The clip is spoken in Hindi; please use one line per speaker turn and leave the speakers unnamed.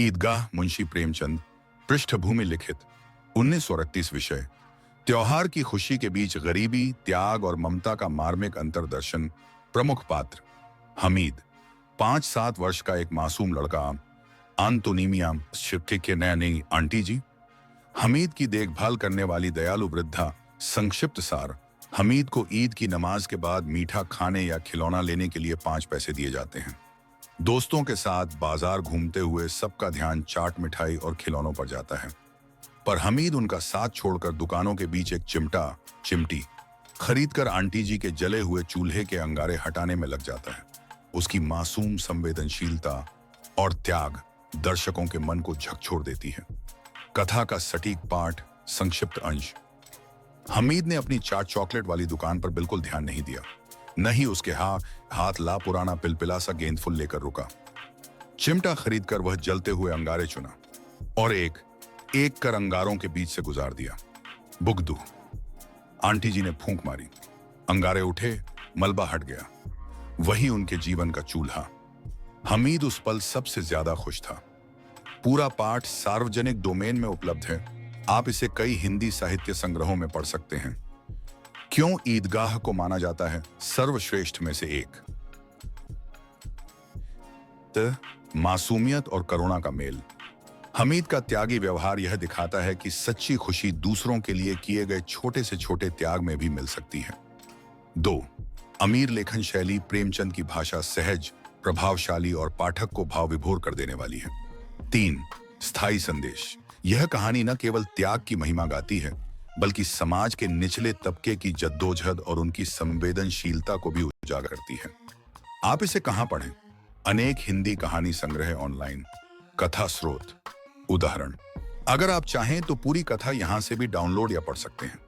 ईदगाह मुंशी प्रेमचंद, पृष्ठभूमि लिखित, 1938 विषय। त्योहार की खुशी के बीच गरीबी, त्याग और ममता का मार्मिक अंतर्दर्शन। प्रमुख पात्र हमीद, 5-7 वर्ष का एक मासूम लड़का। आंतोनीमिया शिफ्टे के नया नई आंटी जी। हमीद की देखभाल करने वाली दयालु वृद्धा। संक्षिप्त सार, हमीद को ईद की नमाज के बाद मीठा खाने या खिलौना लेने के लिए 5 पैसे दिए जाते हैं। दोस्तों के साथ बाजार घूमते हुए सबका ध्यान चाट मिठाई और खिलौनों पर जाता है, पर हमीद उनका साथ छोड़कर दुकानों के बीच एक चिमटी खरीदकर आंटी जी के जले हुए चूल्हे के अंगारे हटाने में लग जाता है। उसकी मासूम संवेदनशीलता और त्याग दर्शकों के मन को झकझोर देती है। कथा का सटीक पाठ। संक्षिप्त अंश, हमीद ने अपनी चाट चॉकलेट वाली दुकान पर बिल्कुल ध्यान नहीं दिया, न ही उसके हाथ ला पुराना पिलपिला सा गेंद फूल लेकर रुका। चिमटा खरीदकर वह जलते हुए अंगारे चुना और एक एक कर अंगारों के बीच से गुजार दिया। बुगदू, आंटी जी ने फूंक मारी। अंगारे उठे, मलबा हट गया। वही उनके जीवन का चूल्हा। हमीद उस पल सबसे ज्यादा खुश था। पूरा पाठ सार्वजनिक डोमेन में उपलब्ध है। आप इसे कई हिंदी साहित्य संग्रहों में पढ़ सकते हैं। क्यों ईदगाह को माना जाता है सर्वश्रेष्ठ में से एक? मासूमियत और करुणा का मेल। हमीद का त्यागी व्यवहार यह दिखाता है कि सच्ची खुशी दूसरों के लिए किए गए छोटे से छोटे त्याग में भी मिल सकती है। 2. अमीर लेखन शैली। प्रेमचंद की भाषा सहज, प्रभावशाली और पाठक को भाव विभोर कर देने वाली है। 3. स्थायी संदेश। यह कहानी न केवल त्याग की महिमा गाती है, बल्कि समाज के निचले तबके की जद्दोजहद और उनकी संवेदनशीलता को भी उजागर करती है। आप इसे कहां पढ़ें? अनेक हिंदी कहानी संग्रह ऑनलाइन। कथा स्रोत। उदाहरण, अगर आप चाहें तो पूरी कथा यहां से भी डाउनलोड या पढ़ सकते हैं।